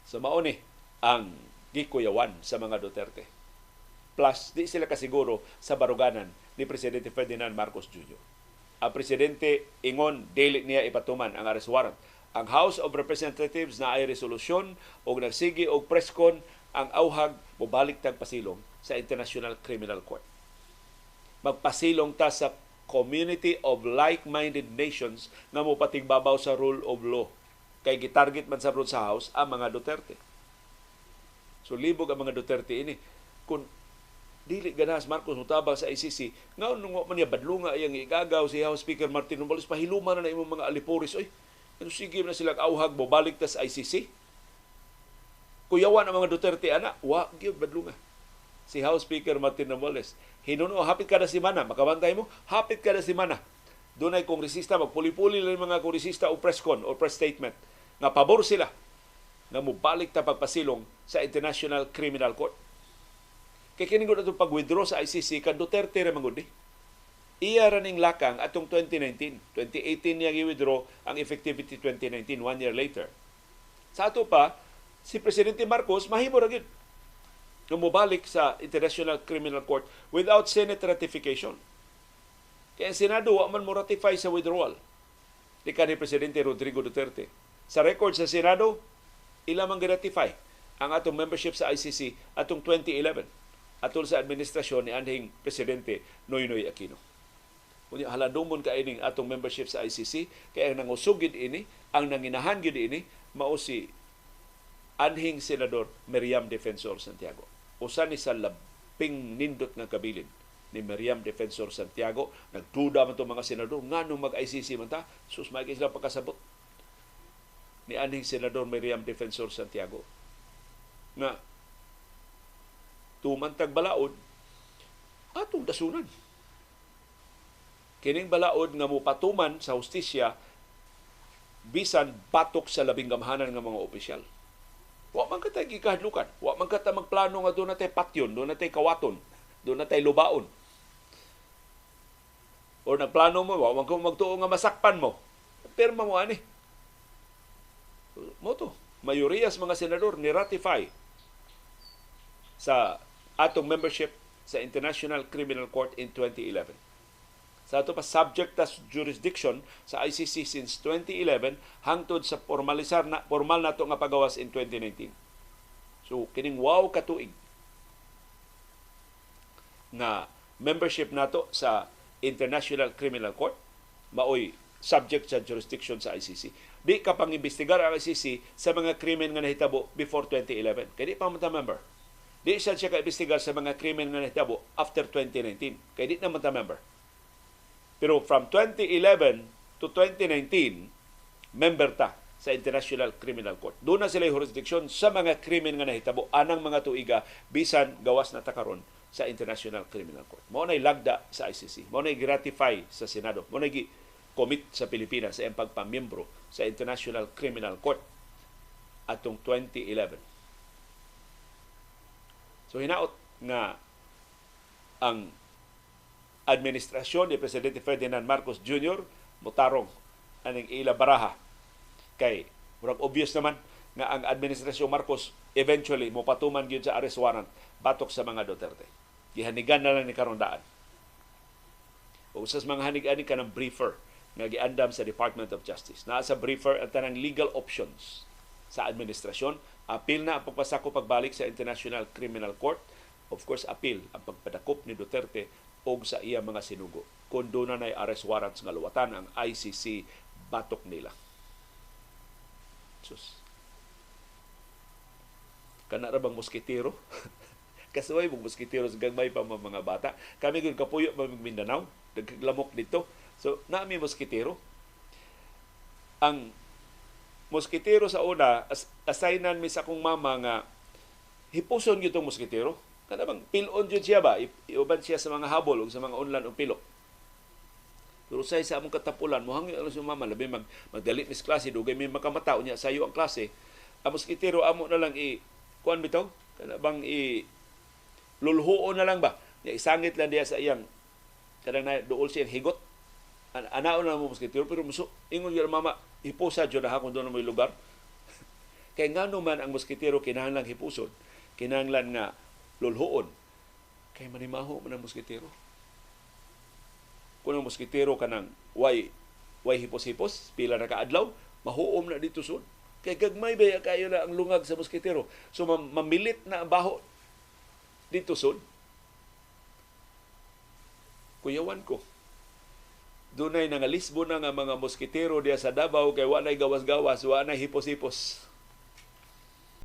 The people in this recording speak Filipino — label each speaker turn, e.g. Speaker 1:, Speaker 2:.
Speaker 1: So mao ni ang gikuyawan sa mga Duterte. Plus, di sila kasiguro sa baruganan ni Presidente Ferdinand Marcos Jr. Ang Presidente ingon, dili niya ipatuman ang arrest warrant. Ang House of Representatives na ay resolusyon o nagsigi og preskon ang auhag mobalik tag pasilong sa International Criminal Court. Magpasilong ta sa community of like-minded nations nga mopatigbabaw sa rule of law. Kay gitarget man sa House ang mga Duterte. So libog ang mga Duterte ini. Kung dili ganas Marcos mutabang sa ICC, nga nung man niya badlunga iyang igagaw si House Speaker Martin Romualdez, pahiluman na imong mga alipuris. Oy, ano sige na sila auhag mo balik ta sa ICC? Kuyawan ang mga Duterte ana, wa gyud badlunga. Si House Speaker Martin Romualdez, hinuno hapit kada semana, makabantay mo, hapit kada semana. Dunay kongresista magpuli-puli lang mga kongresista o press con o press statement nga pabor sila nga mobalik ta pagpasilong sa International Criminal Court. Kay kini gud atong pag-withdraw sa ICC kan Duterte ra mangud ni. Iya ra ning lakang atong 2019. 2018 niya gi-withdraw, ang effectivity 2019, 1 year later. Sa ato pa, si Presidente Marcos mahimo ra gyud nga mobalik sa International Criminal Court without Senate ratification. Kaya ang Senado wa man mo ratify sa withdrawal ni kanhi Presidente Rodrigo Duterte. Sa record sa Senado, ila man gi-ratify ang atong membership sa ICC atong 2011. Atol sa administrasyon ni anhing Presidente Noynoy Aquino. Kunya halandumon ka ining atong membership sa ICC, kaya ang nangusugid ini, ang nanginahan gid ini, mao si anhing Senador Miriam Defensor Santiago. Usa ni sa labing nindot nga kabilin ni Miriam Defensor Santiago. Nagduda man itong mga senador, nganong mag-ICC man ta? Sus, may sila pagkasabot ni anhing Senador Miriam Defensor Santiago. Nga, tumantag balaod, atong dasunan. Kining balaod nga mupatuman sa hustisya bisan batok sa labing gamhanan nga mga opisyal. Wa man katay gikahadlukan, wa man katay magplano nga doon natay patyon, doon natay kawaton, doon natay lubaon. O nagplano mo, wa man ko magtuo nga masakpan mo. Pirma mo ani. Mo to, mayuriyas mga senador ni ratify sa atong membership sa International Criminal Court in 2011. Sa ato pa subject as jurisdiction sa ICC since 2011 hangtod sa formal na to nga pagawas in 2019. So kining wow katuig na membership nato sa International Criminal Court maoy subject sa jurisdiction sa ICC. Di ka pang imbestigar ang ICC sa mga krimen nga nahitabo before 2011. Kaya di pa man ta member. Di siya ka-imbestigar sa mga krimen nga nahitabo after 2019. Kaya di naman ta member. Pero from 2011 to 2019, member ta sa International Criminal Court. Doon na sila jurisdiction sa mga krimen nga nahitabo anang mga tuiga bisan gawas na takaron sa International Criminal Court. Mao nay lagda sa ICC. Mao nay gratify sa Senado. Mao nay commit sa Pilipinas sa iyang pagpamiyembro sa International Criminal Court atong 2011. So hinaot nga ang administrasyon ni Presidente Ferdinand Marcos Jr. mutarong aning ila baraha kay murag obvious naman nga ang administrasyon Marcos eventually mopatuman gyud sa arrest warrant batok sa mga Duterte. Gihanigan na lang ni karondaan. O usas mga hanig-ani ka ng briefer nga giandam sa Department of Justice. Naa sa briefer ang tanang legal options sa administrasyon. Apil na ang pagpasako pagbalik sa International Criminal Court. Of course, apil ang pagpadakop ni Duterte o sa iya mga sinugo. Kung doon na arrest warrants nga luwatan ang ICC batok nila. Sus. Kana ra bang moskitero? Kasuway mong moskitero sa gagmay pa mga bata. Kami kung kapuyo mamig Mindanao, nagkaglamok dito. So, naami moskitero. Ang moskitero sa una, assignan mi sa akong mama nga hipuson gyud tong moskitero. Kana bang pilon jud siya ba? Iuban siya sa mga habol o sa mga unlan o pilo. Pero sa among katapulan, mohangyo lang sa mama, labi magdalit mis klase, dugay may makamataw niya sayo ang klase. Ang moskitero amo na lang kuan bitaw? Kana bang lulhuon na lang ba? Isangit lang diya sa iyang kanang na duol siyang higot. Anaon na mo moskitero pero ingon gyud mama, hipusa jud ha kung doon na may lugar. Kay ngano man ang moskitero kinahanglan hipusod, kinahanglan nga lulhuon. Kay manimaho man ang moskitero. Kung ang moskitero kanang way hipos-hipos, pila na kaadlaw, mahuom na dito sud. Kay gagmay ba kayo na ang lungag sa moskitero. So mamilit na ang baho dito sud. Kuyawan ko. Dunay nangalisbo na nga mga moskitero diya sa Davao kay walay gawas-gawas, walay hipos-hipos.